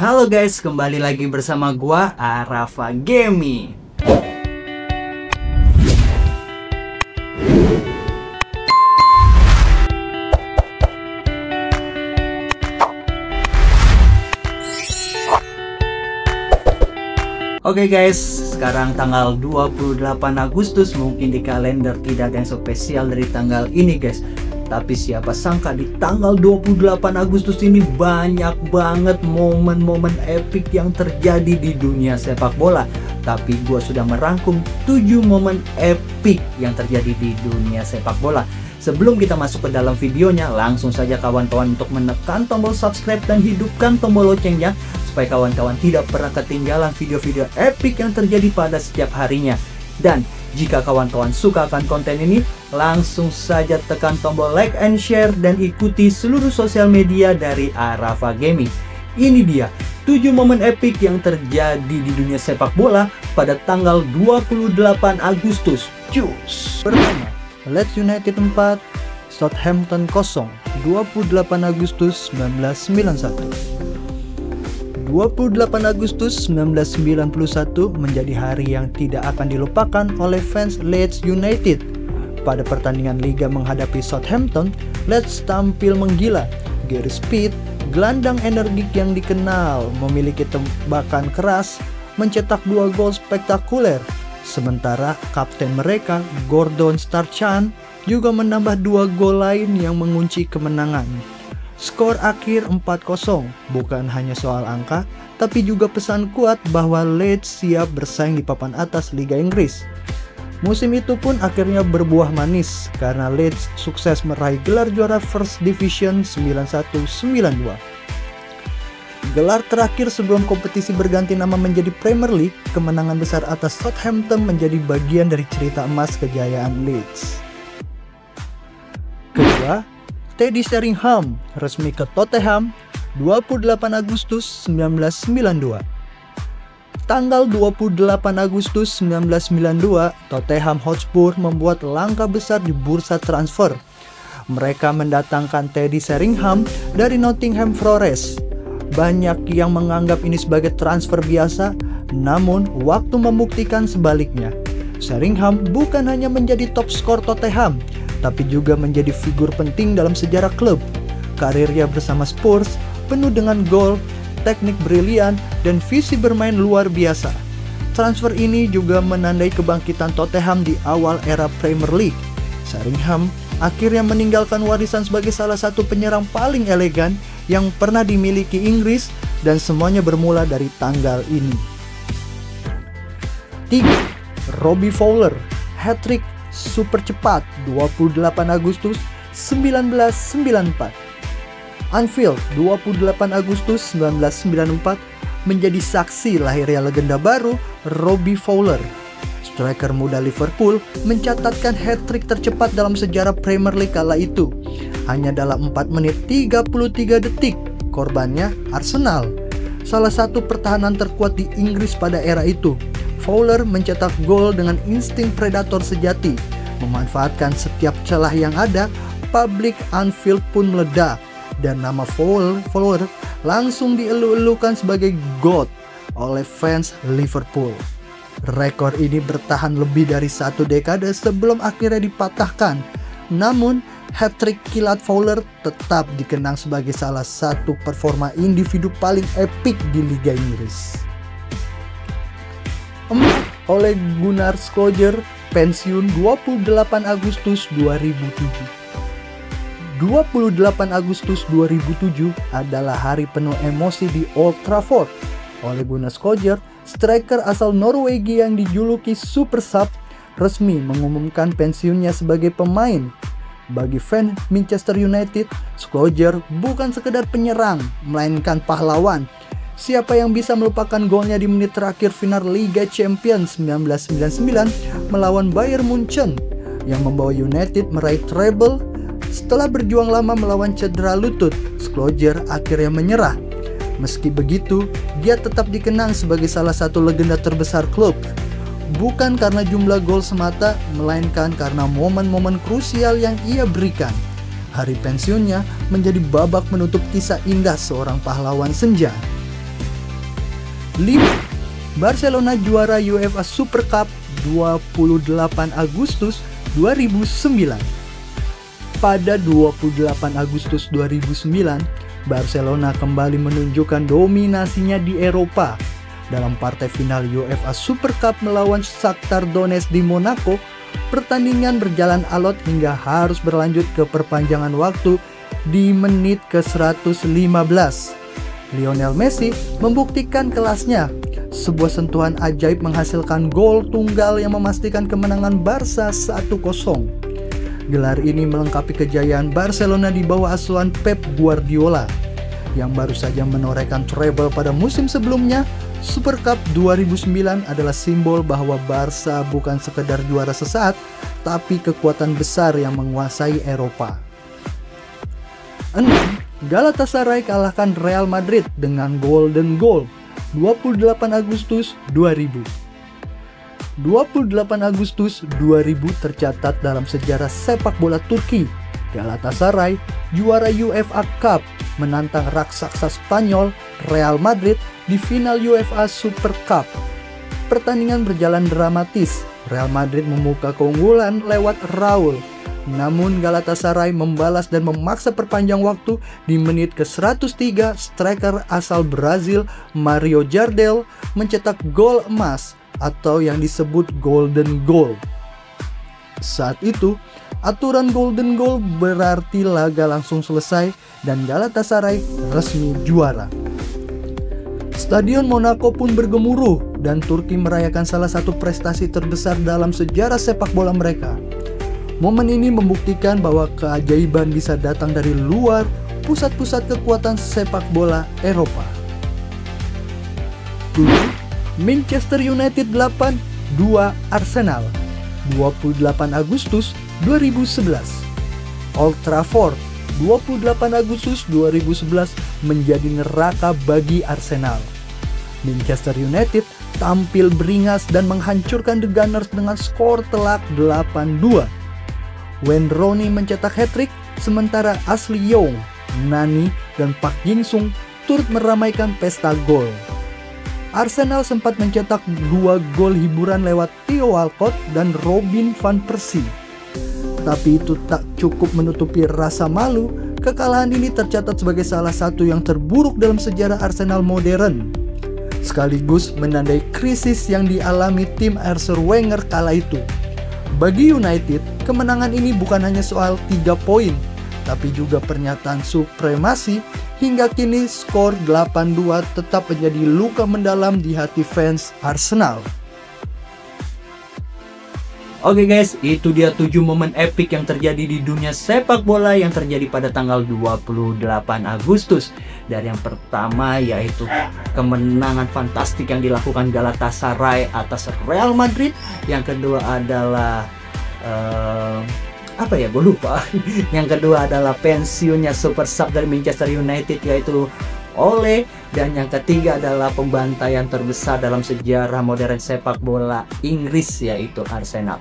Halo guys, kembali lagi bersama gua Arafa Gaming. Oke guys, sekarang tanggal 28 Agustus. Mungkin di kalender tidak ada yang spesial dari tanggal ini guys, tapi siapa sangka di tanggal 28 Agustus ini banyak banget momen-momen epic yang terjadi di dunia sepak bola. Tapi gua sudah merangkum 7 momen epic yang terjadi di dunia sepak bola. Sebelum kita masuk ke dalam videonya, langsung saja kawan-kawan untuk menekan tombol subscribe dan hidupkan tombol loncengnya supaya kawan-kawan tidak pernah ketinggalan video-video epic yang terjadi pada setiap harinya. Dan jika kawan-kawan suka akan konten ini, langsung saja tekan tombol like and share dan ikuti seluruh sosial media dari Arafa Gaming. Ini dia 7 momen epic yang terjadi di dunia sepak bola pada tanggal 28 Agustus. Cus. Pertama, Leeds United 4, Southampton 0, 28 Agustus 1991. 28 Agustus 1991 menjadi hari yang tidak akan dilupakan oleh fans Leeds United. Pada pertandingan liga menghadapi Southampton, Leeds tampil menggila. Gary Speed, gelandang energik yang dikenal memiliki tembakan keras, mencetak 2 gol spektakuler. Sementara kapten mereka, Gordon Strachan, juga menambah 2 gol lain yang mengunci kemenangan. Skor akhir 4-0 bukan hanya soal angka, tapi juga pesan kuat bahwa Leeds siap bersaing di papan atas Liga Inggris. Musim itu pun akhirnya berbuah manis karena Leeds sukses meraih gelar juara First Division 91-92. Gelar terakhir sebelum kompetisi berganti nama menjadi Premier League, kemenangan besar atas Southampton menjadi bagian dari cerita emas kejayaan Leeds. Kedua, Teddy Sheringham resmi ke Tottenham 28 Agustus 1992. Tanggal 28 Agustus 1992, Tottenham Hotspur membuat langkah besar di bursa transfer. Mereka mendatangkan Teddy Sheringham dari Nottingham Forest. Banyak yang menganggap ini sebagai transfer biasa, namun waktu membuktikan sebaliknya. Sheringham bukan hanya menjadi top skor Tottenham, tapi juga menjadi figur penting dalam sejarah klub. Karirnya bersama Spurs penuh dengan gol, teknik brilian, dan visi bermain luar biasa. Transfer ini juga menandai kebangkitan Tottenham di awal era Premier League. Sheringham akhirnya meninggalkan warisan sebagai salah satu penyerang paling elegan yang pernah dimiliki Inggris, dan semuanya bermula dari tanggal ini. 3. Robbie Fowler, hat-trick super cepat 28 Agustus 1994. Anfield 28 Agustus 1994 menjadi saksi lahirnya legenda baru Robbie Fowler. Striker muda Liverpool mencatatkan hat-trick tercepat dalam sejarah Premier League kala itu. Hanya dalam 4 menit 33 detik. Korbannya Arsenal, salah satu pertahanan terkuat di Inggris pada era itu. Fowler mencetak gol dengan insting predator sejati. Memanfaatkan setiap celah yang ada, publik Anfield pun meledak, dan nama Fowler langsung dielu-elukan sebagai GOAT oleh fans Liverpool. Rekor ini bertahan lebih dari 1 dekade sebelum akhirnya dipatahkan. Namun, hat-trick kilat Fowler tetap dikenang sebagai salah satu performa individu paling epik di Liga Inggris. 4. Ole Gunnar Solskjaer pensiun 28 Agustus 2007. 28 Agustus 2007 adalah hari penuh emosi di Old Trafford. Ole Gunnar Solskjaer, striker asal Norwegia yang dijuluki Super Sub, resmi mengumumkan pensiunnya sebagai pemain. Bagi fans Manchester United, Solskjaer bukan sekedar penyerang, melainkan pahlawan. Siapa yang bisa melupakan golnya di menit terakhir final Liga Champions 1999 melawan Bayern Munchen yang membawa United meraih treble? Setelah berjuang lama melawan cedera lutut, Solskjaer akhirnya menyerah. Meski begitu, dia tetap dikenang sebagai salah satu legenda terbesar klub. Bukan karena jumlah gol semata, melainkan karena momen-momen krusial yang ia berikan. Hari pensiunnya menjadi babak menutup kisah indah seorang pahlawan senja. 5. Barcelona juara UEFA Super Cup 28 Agustus 2009. Pada 28 Agustus 2009, Barcelona kembali menunjukkan dominasinya di Eropa. Dalam partai final UEFA Super Cup melawan Shakhtar Donetsk di Monaco, pertandingan berjalan alot hingga harus berlanjut ke perpanjangan waktu di menit ke-115. Lionel Messi membuktikan kelasnya. Sebuah sentuhan ajaib menghasilkan gol tunggal yang memastikan kemenangan Barca 1-0. Gelar ini melengkapi kejayaan Barcelona di bawah asuhan Pep Guardiola, yang baru saja menorehkan treble pada musim sebelumnya. Super Cup 2009 adalah simbol bahwa Barca bukan sekedar juara sesaat, tapi kekuatan besar yang menguasai Eropa. 6. Galatasaray kalahkan Real Madrid dengan Golden Goal 28 Agustus 2000. 28 Agustus 2000 tercatat dalam sejarah sepak bola Turki. Galatasaray, juara UEFA Cup, menantang raksasa Spanyol Real Madrid di final UEFA Super Cup. Pertandingan berjalan dramatis. Real Madrid membuka keunggulan lewat Raul. Namun Galatasaray membalas dan memaksa perpanjang waktu. Di menit ke-103, striker asal Brazil Mario Jardel mencetak gol emas atau yang disebut Golden Goal. Saat itu, aturan Golden Goal berarti laga langsung selesai dan Galatasaray resmi juara. Stadion Monaco pun bergemuruh dan Turki merayakan salah satu prestasi terbesar dalam sejarah sepak bola mereka. Momen ini membuktikan bahwa keajaiban bisa datang dari luar pusat-pusat kekuatan sepak bola Eropa. 7. Manchester United 8, 2 Arsenal 28 Agustus 2011. Old Trafford 28 Agustus 2011 menjadi neraka bagi Arsenal. Manchester United tampil beringas dan menghancurkan The Gunners dengan skor telak 8-2. Wayne Rooney mencetak hat-trick, sementara Ashley Young, Nani, dan Park Jin-sung turut meramaikan pesta gol. Arsenal sempat mencetak 2 gol hiburan lewat Theo Walcott dan Robin van Persie. Tapi itu tak cukup menutupi rasa malu. Kekalahan ini tercatat sebagai salah satu yang terburuk dalam sejarah Arsenal modern, sekaligus menandai krisis yang dialami tim Arsene Wenger kala itu. Bagi United, kemenangan ini bukan hanya soal 3 poin, tapi juga pernyataan supremasi. Hingga kini skor 8-2 tetap menjadi luka mendalam di hati fans Arsenal. Oke guys, itu dia 7 momen epik yang terjadi di dunia sepak bola yang terjadi pada tanggal 28 Agustus. Dari yang pertama yaitu kemenangan fantastik yang dilakukan Galatasaray atas Real Madrid. Yang kedua adalah gue lupa. Yang kedua adalah pensiunnya super sub dari Manchester United yaitu Ole. Dan yang ketiga adalah pembantaian terbesar dalam sejarah modern sepak bola Inggris yaitu Arsenal.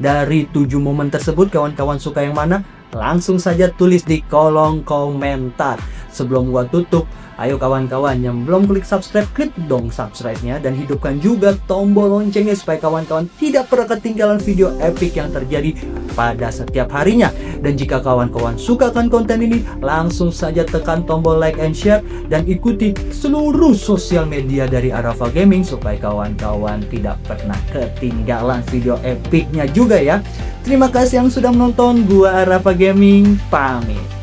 Dari 7 momen tersebut, kawan-kawan suka yang mana? Langsung saja tulis di kolom komentar. Sebelum gua tutup, ayo kawan-kawan yang belum klik subscribe, klik dong subscribe-nya dan hidupkan juga tombol loncengnya supaya kawan-kawan tidak pernah ketinggalan video epic yang terjadi pada setiap harinya. Dan jika kawan-kawan suka akan konten ini, langsung saja tekan tombol like and share dan ikuti seluruh sosial media dari Arafah Gaming supaya kawan-kawan tidak pernah ketinggalan video epicnya juga ya. Terima kasih yang sudah menonton. Gua Arafah Gaming pamit.